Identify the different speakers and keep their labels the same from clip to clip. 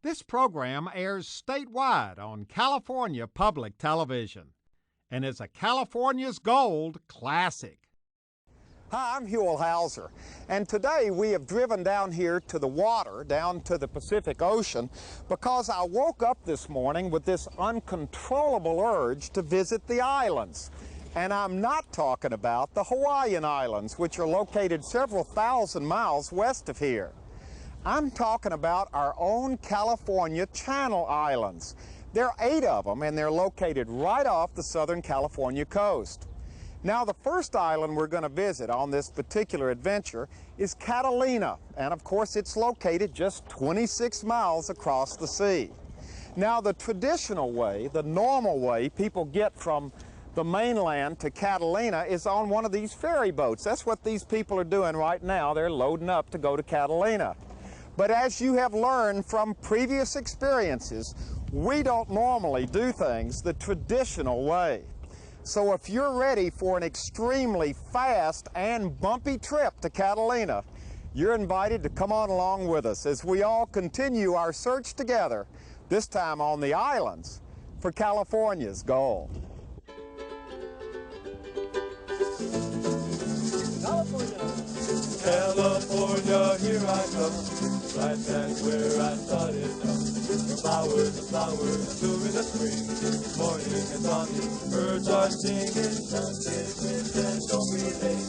Speaker 1: This program airs statewide on California Public Television and is a California's Gold classic.
Speaker 2: Hi, I'm Huell, and today we have driven down here to the water, down to the Pacific Ocean, because I woke up this morning with this uncontrollable urge to visit the islands. And I'm not talking about the Hawaiian Islands, which are located several thousand miles west of here. I'm talking about our own California Channel Islands. There are 8 of them, and they're located right off the Southern California coast. Now, the first island we're going to visit on this particular adventure is Catalina, and of course it's located just 26 miles across the sea. Now, the traditional way, the normal way people get from the mainland to Catalina is on one of these ferry boats. That's what these people are doing right now. They're loading up to go to Catalina. But as you have learned from previous experiences, we don't normally do things the traditional way. So if you're ready for an extremely fast and bumpy trip to Catalina, you're invited to come on along with us as we all continue our search together, this time on the islands, for California's gold.
Speaker 3: California, here I come, right back where I started from. The flowers bloom in the spring, morning is dawning, birds are singing, Sunday winds and don't be late,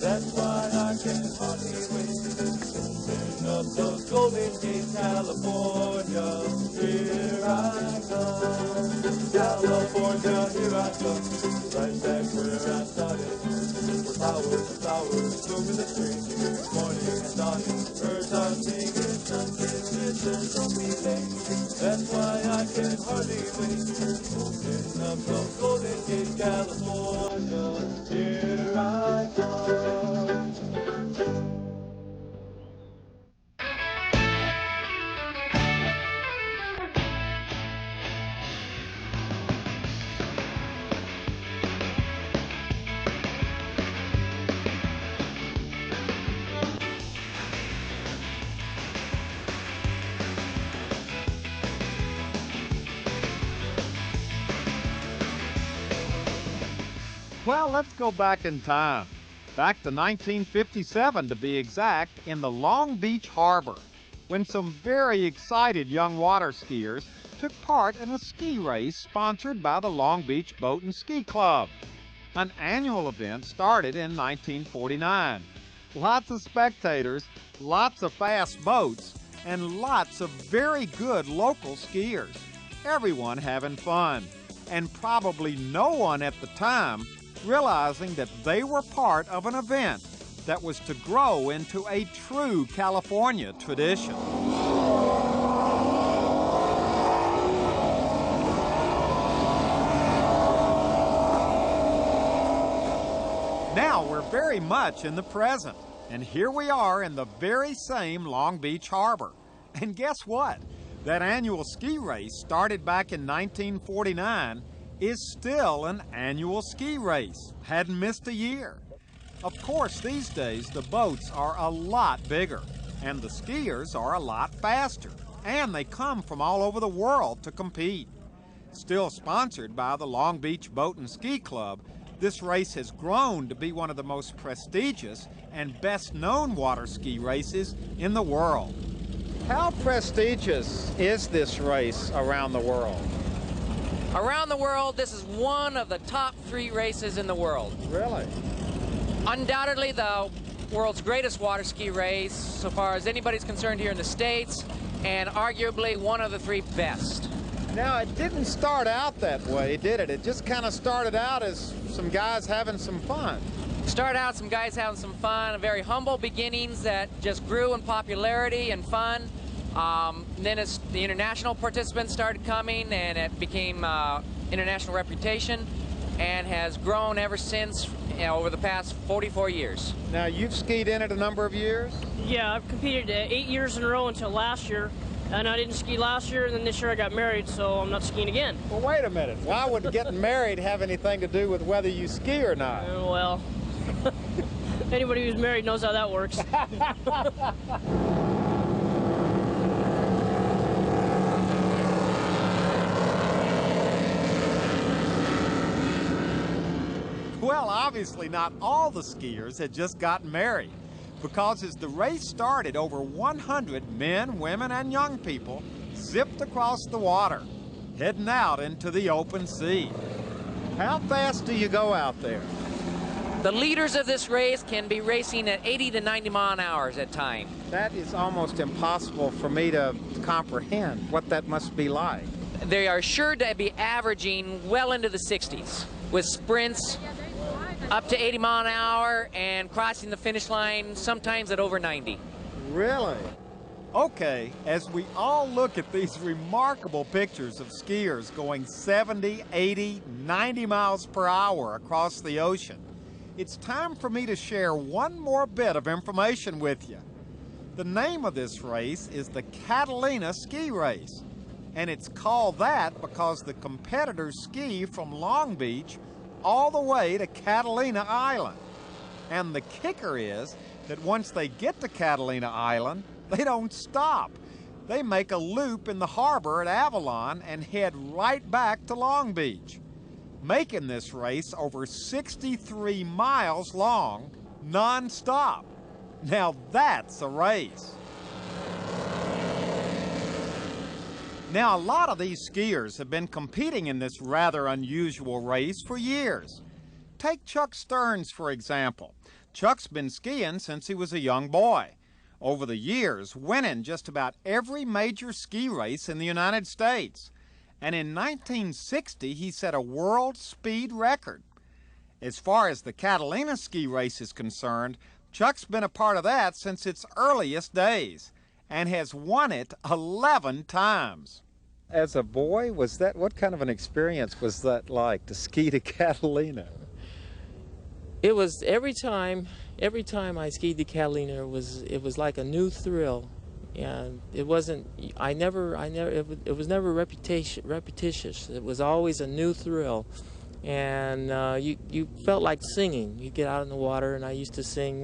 Speaker 3: that's why I can hardly wait. Open up those golden gates, California, here I come. California, here I come, right back where I started from. Flowers bloom in the spring, morning is dawning, birds are singing, Sunday winds and don't be late, that's why I can hardly wait. Open up those golden gates, California, here I come.
Speaker 1: Well, let's go back in time. Back to 1957 to be exact, in the Long Beach Harbor, when some very excited young water skiers took part in a ski race sponsored by the Long Beach Boat and Ski Club. An annual event started in 1949. Lots of spectators, lots of fast boats, and lots of very good local skiers. Everyone having fun, and probably no one at the time realizing that they were part of an event that was to grow into a true California tradition. Now we're very much in the present, and here we are in the very same Long Beach Harbor. And guess what? That annual ski race started back in 1949 is still an annual ski race. Hadn't missed a year. Of course, these days the boats are a lot bigger and the skiers are a lot faster, and they come from all over the world to compete. Still sponsored by the Long Beach Boat and Ski Club, this race has grown to be one of the most prestigious and best known water ski races in the world. How prestigious is this race around the world?
Speaker 4: Around the world, this is one of the top 3 races in the world.
Speaker 1: Really?
Speaker 4: Undoubtedly the world's greatest water ski race, so far as anybody's concerned here in the States, and arguably one of the 3 best.
Speaker 1: Now, it didn't start out that way, did it? It just kind of started out as some guys having some fun.
Speaker 4: Started out some guys having some fun, very humble beginnings that just grew in popularity and fun. Then as the international participants started coming, and it became international reputation, and has grown ever since, over the past 44 years.
Speaker 1: Now, you've skied in it a number of years?
Speaker 5: Yeah, I've competed 8 years in a row until last year, and I didn't ski last year, and then this year I got married, so I'm not skiing again.
Speaker 1: Well, wait a minute. Why would getting married have anything to do with whether you ski or not?
Speaker 5: Well, anybody who's married knows how that works.
Speaker 1: Well, obviously not all the skiers had just gotten married, because as the race started, over 100 men, women, and young people zipped across the water, heading out into the open sea. How fast do you go out there?
Speaker 4: The leaders of this race can be racing at 80 to 90 mile an hour at times.
Speaker 2: That is almost impossible for me to comprehend what that must be like.
Speaker 4: They are sure to be averaging well into the 60s, with sprints up to 80 mile an hour and crossing the finish line sometimes at over 90.
Speaker 2: Really?
Speaker 1: Okay, as we all look at these remarkable pictures of skiers going 70, 80, 90 miles per hour across the ocean, it's time for me to share one more bit of information with you. The name of this race is the Catalina Ski Race, and it's called that because the competitors ski from Long Beach all the way to Catalina Island. And the kicker is that once they get to Catalina Island, they don't stop. They make a loop in the harbor at Avalon and head right back to Long Beach, making this race over 63 miles long, non-stop. Now that's a race. Now, a lot of these skiers have been competing in this rather unusual race for years. Take Chuck Stearns, for example. Chuck's been skiing since he was a young boy. Over the years, winning just about every major ski race in the United States. And in 1960, he set a world speed record. As far as the Catalina Ski Race is concerned, Chuck's been a part of that since its earliest days and has won it 11 times.
Speaker 2: As a boy, what kind of an experience was that like, to ski to Catalina?
Speaker 6: It was every time I skied the Catalina, it was like a new thrill, and it wasn't. It was never repetitious. It was always a new thrill, and you felt like singing. You get out in the water, and I used to sing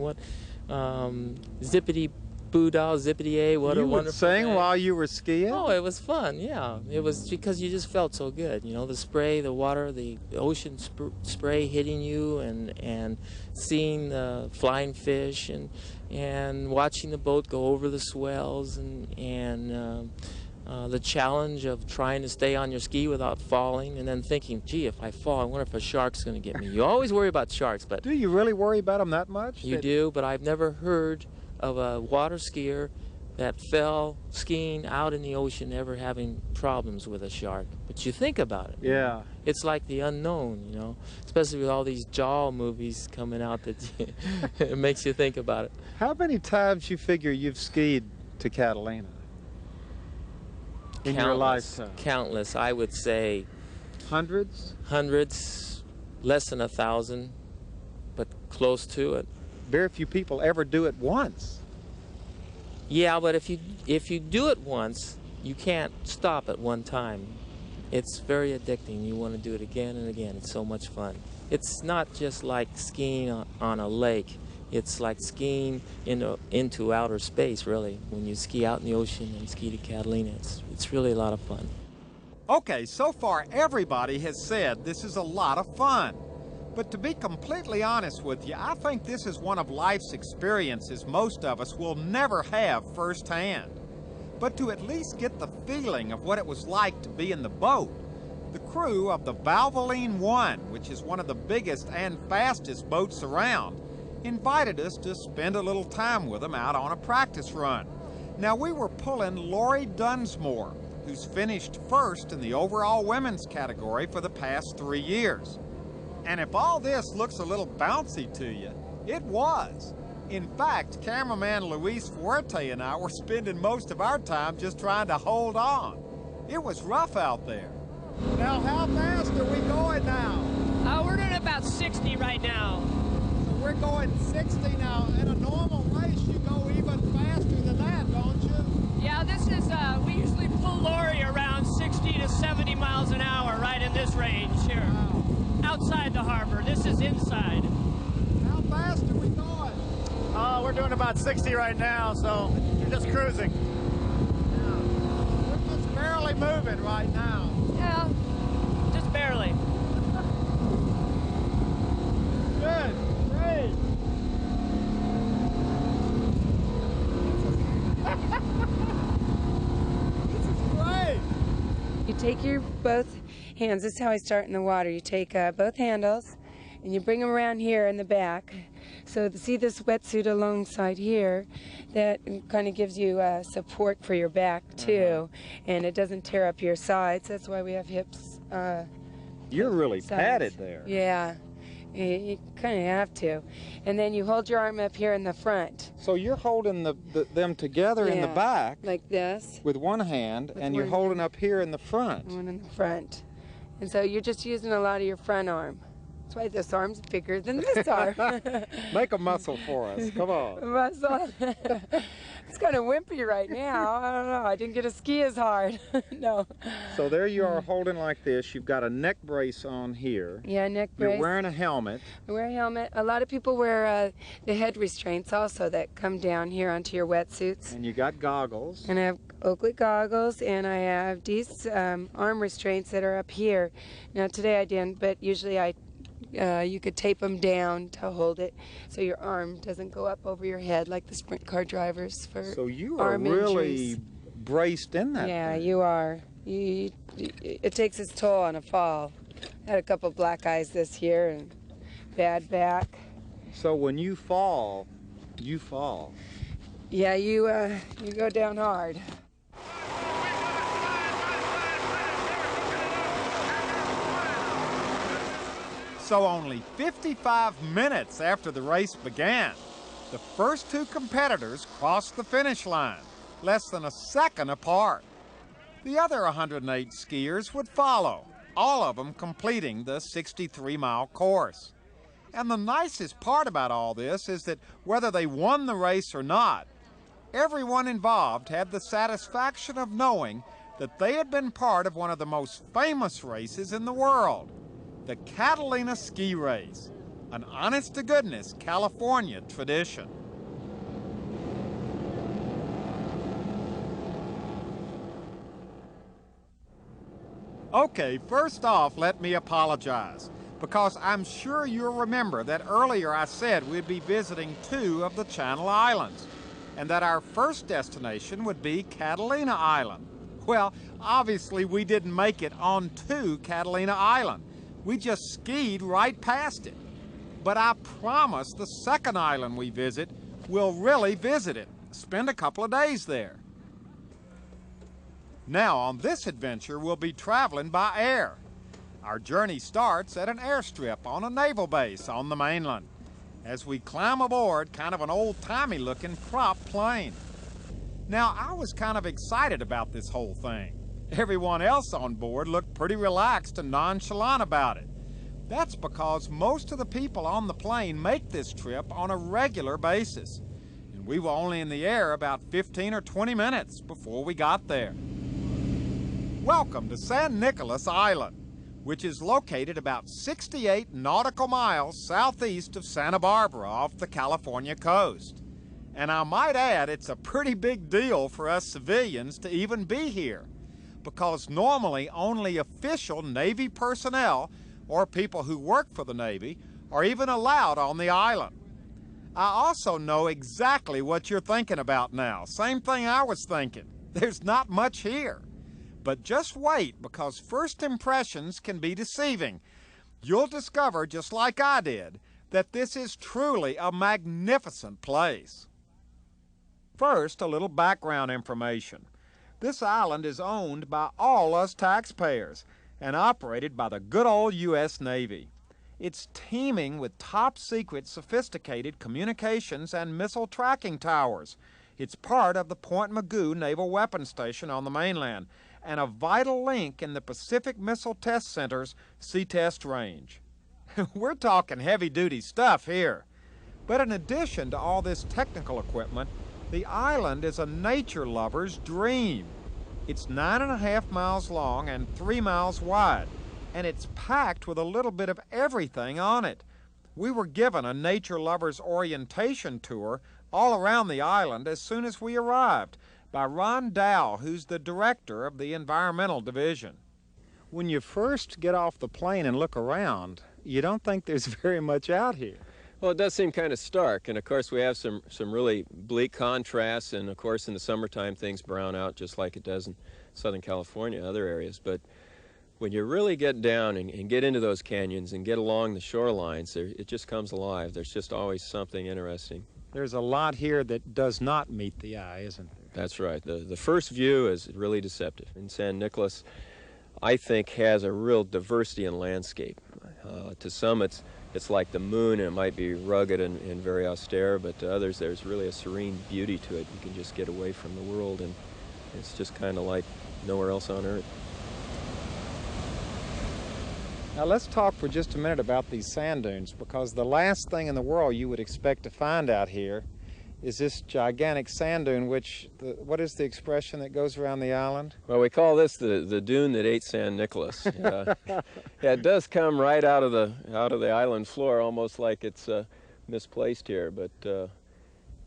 Speaker 6: zippity boo-dah, zippity-a, what a wonderful
Speaker 2: You would sing
Speaker 6: day.
Speaker 2: while you were skiing?
Speaker 6: Oh, it was fun, yeah. It was because you just felt so good, you know, the spray, the water, the ocean spray hitting you, and seeing the flying fish, and watching the boat go over the swells, and the challenge of trying to stay on your ski without falling, and then thinking, gee, if I fall, I wonder if a shark's going to get me. You always worry about sharks, but...
Speaker 2: Do you really worry about them that much?
Speaker 6: You do, but I've never heard of a water skier that fell skiing out in the ocean ever having problems with a shark. But you think about it.
Speaker 2: Yeah.
Speaker 6: It's like the unknown, you know, especially with all these Jaw movies coming out that it makes you think about it.
Speaker 2: How many times you figure you've skied to Catalina in your lifetime?
Speaker 6: Countless, I would say.
Speaker 2: Hundreds?
Speaker 6: Hundreds, less than 1,000, but close to it.
Speaker 2: Very few people ever do it once.
Speaker 6: Yeah, but if you do it once, you can't stop at one time. It's very addicting. You want to do it again and again. It's so much fun. It's not just like skiing on a lake. It's like skiing into outer space, really. When you ski out in the ocean and ski to Catalina, it's really a lot of fun.
Speaker 1: Okay, so far everybody has said this is a lot of fun. But to be completely honest with you, I think this is one of life's experiences most of us will never have firsthand. But to at least get the feeling of what it was like to be in the boat, the crew of the Valvoline-1, which is one of the biggest and fastest boats around, invited us to spend a little time with them out on a practice run. Now, we were pulling Lori Dunsmore, who's finished first in the overall women's category for the past 3 years. And if all this looks a little bouncy to you, it was. In fact, cameraman Luis Fuerte and I were spending most of our time just trying to hold on. It was rough out there. Now, how fast are we going now?
Speaker 5: We're doing about 60 right now.
Speaker 1: So we're going 60 now. In a normal race, you go even faster than that, don't you?
Speaker 5: Yeah, this is, we usually pull Lori around 60 to 70 miles an hour right in this range here.
Speaker 1: Wow.
Speaker 5: Outside the harbor. This is inside.
Speaker 1: How fast are we going?
Speaker 7: We're doing about 60 right now, so we're just cruising.
Speaker 1: Yeah. We're just barely moving right now.
Speaker 5: Yeah, just barely.
Speaker 8: take your both hands. This is how I start in the water. You take both handles and you bring them around here in the back. So see this wetsuit alongside here, that kind of gives you support for your back too, and it doesn't tear up your sides. That's why we have hips.
Speaker 2: You're really
Speaker 8: sides.
Speaker 2: padded there.
Speaker 8: Yeah, you kind of have to. And then you hold your arm up here in the front.
Speaker 2: So you're holding them together in the back,
Speaker 8: like this,
Speaker 2: with one hand, and you're holding up here in the front.
Speaker 8: One in the front. And so you're just using a lot of your front arm. That's why this arm's bigger than this arm.
Speaker 2: Make a muscle for us. Come on.
Speaker 8: Muscle. It's kind of wimpy right now. I don't know. I didn't get to ski as hard. No.
Speaker 2: So there you are holding like this. You've got a neck brace on here.
Speaker 8: Yeah, neck brace.
Speaker 2: You're wearing a helmet.
Speaker 8: I wear a helmet. A lot of people wear the head restraints also that come down here onto your wetsuits.
Speaker 2: And you got goggles.
Speaker 8: And I have Oakley goggles, and I have these arm restraints that are up here. Now today I didn't, but usually you could tape them down to hold it so your arm doesn't go up over your head like the sprint car drivers for
Speaker 2: So you are
Speaker 8: arm
Speaker 2: really
Speaker 8: injuries.
Speaker 2: braced in that
Speaker 8: Yeah,
Speaker 2: thing.
Speaker 8: you are. It takes its toll on a fall. I had a couple black eyes this year and bad back.
Speaker 2: So when you fall, you fall.
Speaker 8: Yeah, you go down hard.
Speaker 1: So only 55 minutes after the race began, the first two competitors crossed the finish line, less than a second apart. The other 108 skiers would follow, all of them completing the 63-mile course. And the nicest part about all this is that whether they won the race or not, everyone involved had the satisfaction of knowing that they had been part of one of the most famous races in the world, the Catalina Ski Race, an honest-to-goodness California tradition. Okay, first off, let me apologize, because I'm sure you'll remember that earlier I said we'd be visiting 2 of the Channel Islands, and that our first destination would be Catalina Island. Well, obviously we didn't make it on to Catalina Island. We just skied right past it. But I promise the second island we visit, we'll really visit it, spend a couple of days there. Now, on this adventure, we'll be traveling by air. Our journey starts at an airstrip on a naval base on the mainland, as we climb aboard kind of an old-timey looking prop plane. Now, I was kind of excited about this whole thing. Everyone else on board looked pretty relaxed and nonchalant about it. That's because most of the people on the plane make this trip on a regular basis, and we were only in the air about 15 or 20 minutes before we got there. Welcome to San Nicolas Island, which is located about 68 nautical miles southeast of Santa Barbara off the California coast. And I might add, it's a pretty big deal for us civilians to even be here, because normally only official Navy personnel or people who work for the Navy are even allowed on the island. I also know exactly what you're thinking about now. Same thing I was thinking. There's not much here. But just wait, because first impressions can be deceiving. You'll discover, just like I did, that this is truly a magnificent place. First, a little background information. This island is owned by all us taxpayers and operated by the good old U.S. Navy. It's teeming with top-secret, sophisticated communications and missile tracking towers. It's part of the Point Mugu Naval Weapons Station on the mainland and a vital link in the Pacific Missile Test Center's Sea Test Range. We're talking heavy-duty stuff here. But in addition to all this technical equipment, the island is a nature lover's dream. It's 9.5 miles long and 3 miles wide, and it's packed with a little bit of everything on it. We were given a nature lover's orientation tour all around the island as soon as we arrived by Ron Dow, who's the director of the Environmental Division. When you first get off the plane and look around, you don't think there's very much out here.
Speaker 9: Well, it does seem kind of stark, and of course we have some really bleak contrasts, and of course in the summertime things brown out just like it does in Southern California and other areas. But when you really get down and get into those canyons and get along the shorelines, it just comes alive. There's just always something interesting.
Speaker 2: There's a lot here that does not meet the eye, isn't there?
Speaker 9: That's right. The first view is really deceptive. And San Nicolas, I think, has a real diversity in landscape. To some it's like the moon, and it might be rugged and very austere, but to others there's really a serene beauty to it. You can just get away from the world, and it's just kind of like nowhere else on Earth.
Speaker 2: Now let's talk for just a minute about these sand dunes, because the last thing in the world you would expect to find out here is this gigantic sand dune, which, what is the expression that goes around the island?
Speaker 9: Well, we call this the dune that ate San Nicolas. Yeah, it does come right out of the island floor, almost like it's misplaced here, but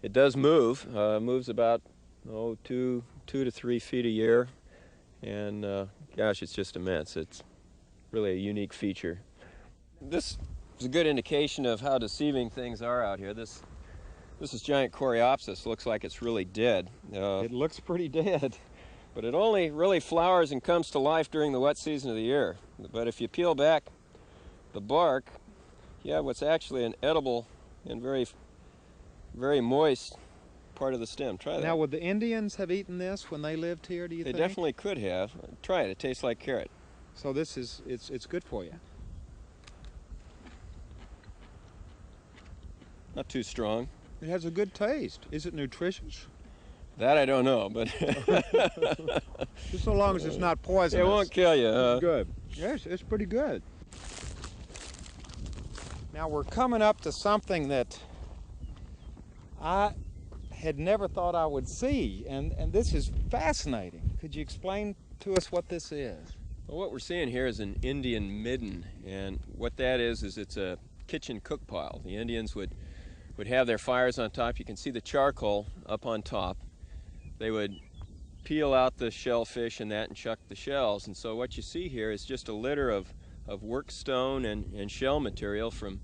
Speaker 9: it does move. Moves about 2 to 3 feet a year, and gosh, it's just immense. It's really a unique feature. This is a good indication of how deceiving things are out here. This is giant Coreopsis. Looks like it's really dead.
Speaker 2: It looks pretty dead.
Speaker 9: But it only really flowers and comes to life during the wet season of the year. But if you peel back the bark, you have what's actually an edible and very, very moist part of the stem. Try that.
Speaker 2: Now, would the Indians have eaten this when they lived here, do you think?
Speaker 9: They definitely could have. Try it. It tastes like carrot.
Speaker 2: So this is, it's good for you.
Speaker 9: Not too strong.
Speaker 2: It has a good taste. Is it nutritious?
Speaker 9: That I don't know, but
Speaker 2: just so long as it's not poisonous.
Speaker 9: It won't kill you.
Speaker 2: It's good. Yes, it's pretty good. Now we're coming up to something that I had never thought I would see, and this is fascinating. Could you explain to us what this is?
Speaker 9: Well, what we're seeing here is an Indian midden, and what that is it's a kitchen cook pile. The Indians would have their fires on top. You can see the charcoal up on top. They would peel out the shellfish and that and chuck the shells, and so what you see here is just a litter of work stone and shell material from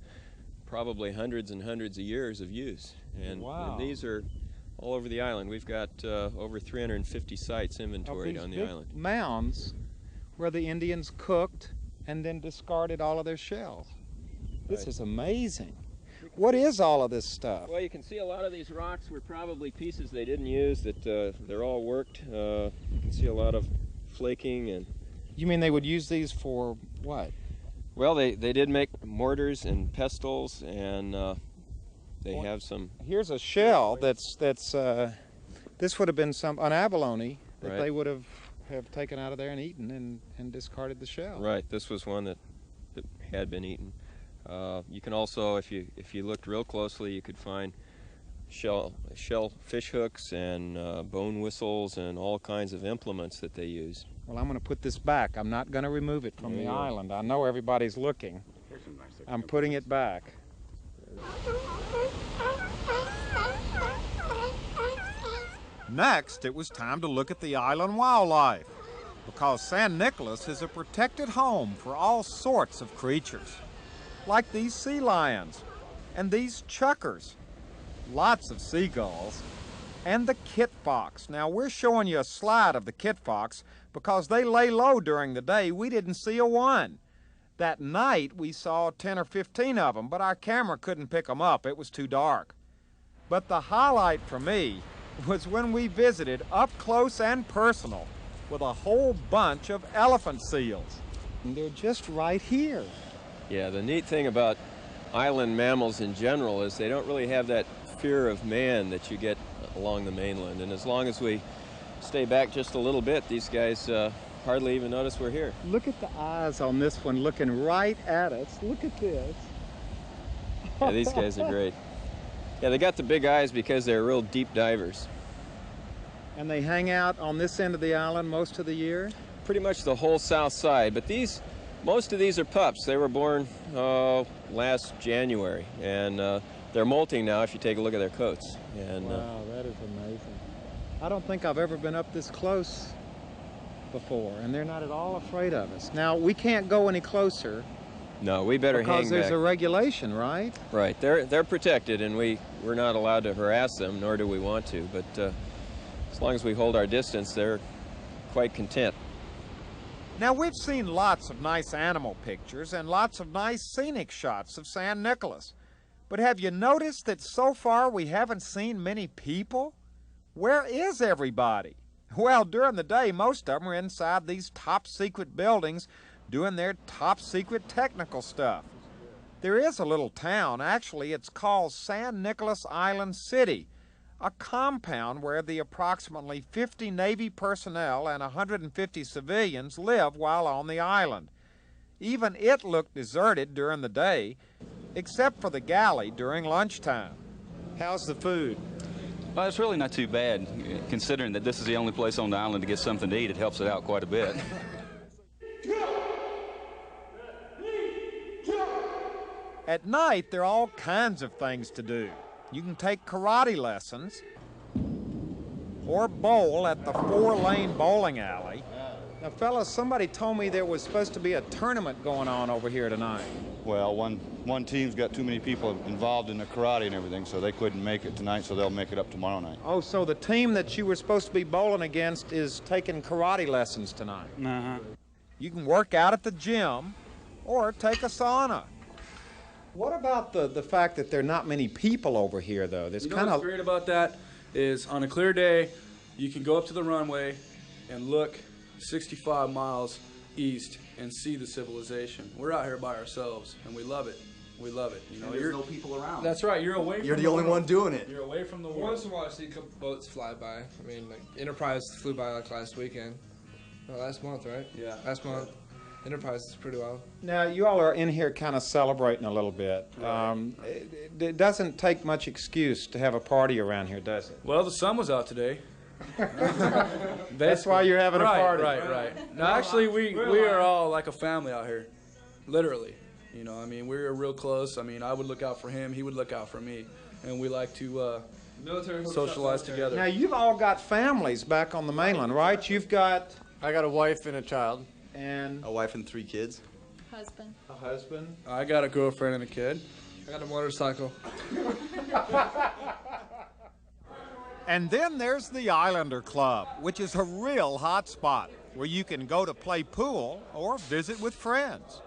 Speaker 9: probably hundreds and hundreds of years of use. And,
Speaker 2: wow.
Speaker 9: And these are all over the island. We've got over 350 sites inventoried on the island.
Speaker 2: Mounds where the Indians cooked and then discarded all of their shells. This is amazing. What is all of this stuff?
Speaker 9: Well, you can see a lot of these rocks were probably pieces they didn't use, that they're all worked. You can see a lot of flaking. And
Speaker 2: you mean they would use these for what?
Speaker 9: Well, they did make mortars and pestles, and they have some...
Speaker 2: Here's a shell that's this would have been an abalone that
Speaker 9: right.
Speaker 2: They would have taken out of there and eaten and discarded the shell.
Speaker 9: Right, this was one that had been eaten. You can also, if you looked real closely, you could find shell fish hooks and bone whistles and all kinds of implements that they use.
Speaker 2: Well, I'm going to put this back. I'm not going to remove it from the island. I know everybody's looking. I'm putting it back.
Speaker 1: Next, it was time to look at the island wildlife, because San Nicolas is a protected home for all sorts of creatures, like these sea lions and these chuckers, lots of seagulls, and the kit fox. Now, we're showing you a slide of the kit fox because they lay low during the day. We didn't see a one. That night, we saw 10 or 15 of them, but our camera couldn't pick them up. It was too dark. But the highlight for me was when we visited up close and personal with a whole bunch of elephant seals.
Speaker 2: And they're just right here.
Speaker 9: Yeah, the neat thing about island mammals in general is they don't really have that fear of man that you get along the mainland. And as long as we stay back just a little bit, these guys hardly even notice we're here.
Speaker 2: Look at the eyes on this one looking right at us. Look at this.
Speaker 9: Yeah, these guys are great. Yeah, they got the big eyes because they're real deep divers.
Speaker 2: And they hang out on this end of the island most of the year?
Speaker 9: Pretty much the whole south side, but most of these are pups. They were born last January, and they're molting now if you take a look at their coats. And,
Speaker 2: wow, that is amazing. I don't think I've ever been up this close before, and they're not at all afraid of us. Now, we can't go any closer
Speaker 9: No, we better hang back.
Speaker 2: Because there's a regulation, right?
Speaker 9: Right. They're protected, and we're not allowed to harass them, nor do we want to. But as long as we hold our distance, they're quite content.
Speaker 1: Now, we've seen lots of nice animal pictures and lots of nice scenic shots of San Nicolas. But have you noticed that so far we haven't seen many people? Where is everybody? Well, during the day, most of them are inside these top-secret buildings doing their top-secret technical stuff. There is a little town. Actually, it's called San Nicolas Island City, a compound where the approximately 50 Navy personnel and 150 civilians live while on the island. Even it looked deserted during the day, except for the galley during lunchtime. How's the food?
Speaker 10: Well, it's really not too bad, considering that this is the only place on the island to get something to eat. It helps it out quite a bit.
Speaker 1: At night, there are all kinds of things to do. You can take karate lessons or bowl at the 4-lane bowling alley. Now, fellas, somebody told me there was supposed to be a tournament going on over here tonight.
Speaker 11: Well, one team's got too many people involved in the karate and everything, so they couldn't make it tonight, so they'll make it up tomorrow night.
Speaker 1: Oh, so the team that you were supposed to be bowling against is taking karate lessons tonight?
Speaker 11: Uh-huh.
Speaker 1: You can work out at the gym or take a sauna. What about the fact that there are not many people over here, though? There's
Speaker 12: kind of... What's great about that is on a clear day, you can go up to the runway and look 65 miles east and see the civilization. We're out here by ourselves, and we love it. We love it. You know,
Speaker 13: there's no people around.
Speaker 12: That's right. You're away.
Speaker 13: You're the only one doing it.
Speaker 12: You're away from the world.
Speaker 14: Once in a while, I see a couple boats fly by. I mean, like Enterprise flew by like last weekend. No, last month, right?
Speaker 12: Yeah.
Speaker 14: Last month. Enterprise is pretty wild.
Speaker 1: Now, you all are in here kind of celebrating a little bit.
Speaker 12: Right.
Speaker 1: It doesn't take much excuse to have a party around here, does it?
Speaker 12: Well, the sun was out today.
Speaker 1: That's why you're having a party.
Speaker 12: Right. No, actually, we are all like a family out here, literally. You know, I mean, we're real close. I mean, I would look out for him, he would look out for me, and we like to socialize together.
Speaker 1: Now, you've all got families back on the mainland, right?
Speaker 7: I got a wife and a child.
Speaker 1: And
Speaker 11: a wife and 3 kids.
Speaker 15: Husband.
Speaker 1: A husband.
Speaker 12: I got a girlfriend and a kid.
Speaker 14: I got a motorcycle.
Speaker 1: And then there's the Islander Club, which is a real hot spot where you can go to play pool or visit with friends.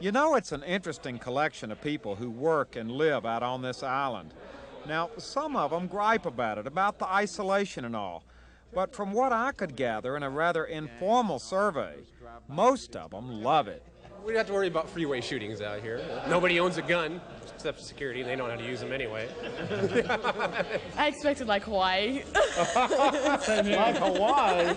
Speaker 1: You know, it's an interesting collection of people who work and live out on this island. Now, some of them gripe about it, about the isolation and all. But from what I could gather in a rather informal survey, most of them love it.
Speaker 16: We don't have to worry about freeway shootings out here. Nobody owns a gun, except for security. They know how to use them anyway.
Speaker 15: I expected like Hawaii.
Speaker 1: Like Hawaii?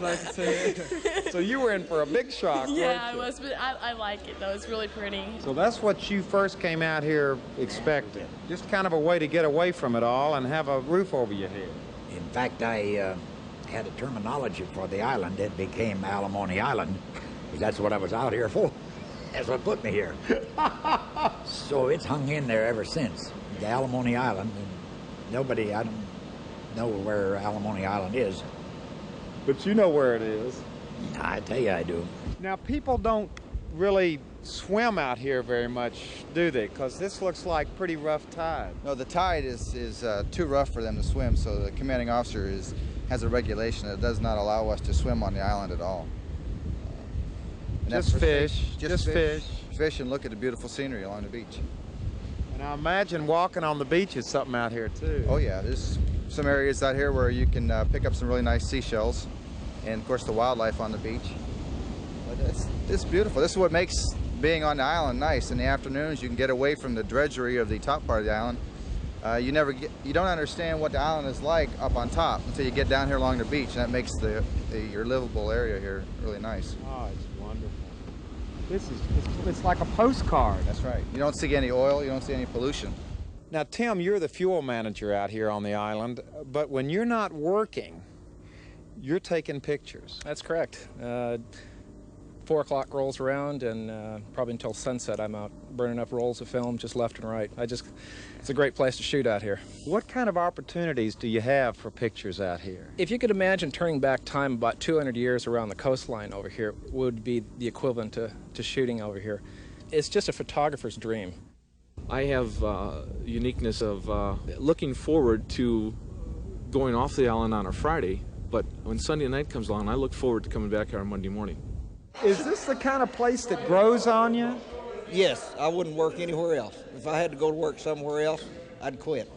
Speaker 1: So you were in for a big shock,
Speaker 15: Yeah,
Speaker 1: weren't you?
Speaker 15: I was, but I like it though. It's really pretty.
Speaker 1: So that's what you first came out here expecting. Just kind of a way to get away from it all and have a roof over your head.
Speaker 17: In fact, I had a terminology for the island. It became Alimony Island, because that's what I was out here for. That's what put me here. So it's hung in there ever since, the Alimony Island. And nobody, I don't know where Alimony Island is.
Speaker 1: But you know where it is.
Speaker 17: I tell you I do.
Speaker 1: Now, people don't really swim out here very much, do they? Because this looks like pretty rough tide.
Speaker 18: No, the tide is too rough for them to swim, so the commanding officer has a regulation that does not allow us to swim on the island at all.
Speaker 1: Just fish. Just fish.
Speaker 18: Fish and look at the beautiful scenery along the beach.
Speaker 1: And I imagine walking on the beach is something out here too.
Speaker 18: Oh yeah, there's some areas out here where you can pick up some really nice seashells, and of course the wildlife on the beach. But it's beautiful. This is what makes being on the island nice. In the afternoons, you can get away from the drudgery of the top part of the island. You don't understand what the island is like up on top until you get down here along the beach, and that makes your livable area here really nice.
Speaker 1: Oh, it's wonderful. It's like a postcard.
Speaker 18: That's right. You don't see any oil, you don't see any pollution.
Speaker 1: Now, Tim, you're the fuel manager out here on the island, but when you're not working, you're taking pictures.
Speaker 19: That's correct. 4 o'clock rolls around, and probably until sunset I'm out burning up rolls of film just left and right. It's a great place to shoot out here.
Speaker 1: What kind of opportunities do you have for pictures out here?
Speaker 19: If you could imagine turning back time about 200 years around the coastline over here would be the equivalent to shooting over here. it's just a photographer's dream.
Speaker 13: I have uniqueness of looking forward to going off the island on a Friday, but when Sunday night comes along, I look forward to coming back here on Monday morning.
Speaker 2: Is this the kind of place that grows on you?
Speaker 20: Yes, I wouldn't work anywhere else. If I had to go to work somewhere else, I'd quit.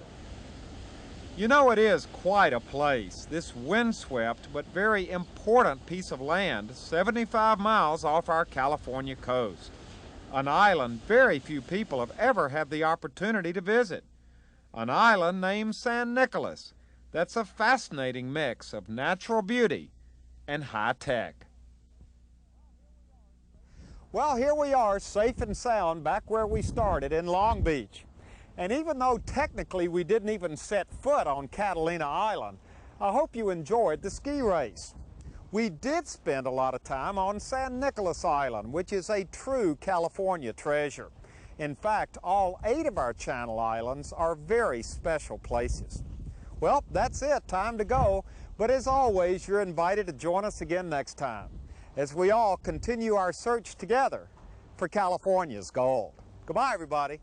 Speaker 2: You know, it is quite a place, this windswept but very important piece of land 75 miles off our California coast. An island very few people have ever had the opportunity to visit. An island named San Nicolas that's a fascinating mix of natural beauty and high tech. Well, here we are, safe and sound, back where we started in Long Beach. And even though technically we didn't even set foot on Catalina Island, I hope you enjoyed the ski race. We did spend a lot of time on San Nicolas Island, which is a true California treasure. In fact, all 8 of our Channel Islands are very special places. Well, that's it, time to go. But as always, you're invited to join us again next time as we all continue our search together for California's gold. Goodbye, everybody.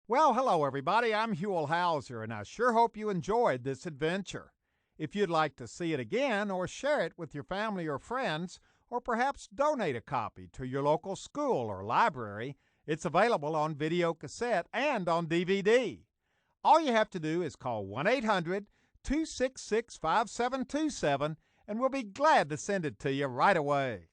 Speaker 2: Well, hello everybody, I'm Huell Hauser, and I sure hope you enjoyed this adventure. If you'd like to see it again or share it with your family or friends, or perhaps donate a copy to your local school or library, it's available on video cassette and on DVD. All you have to do is call 1-800-266-5727, and we'll be glad to send it to you right away.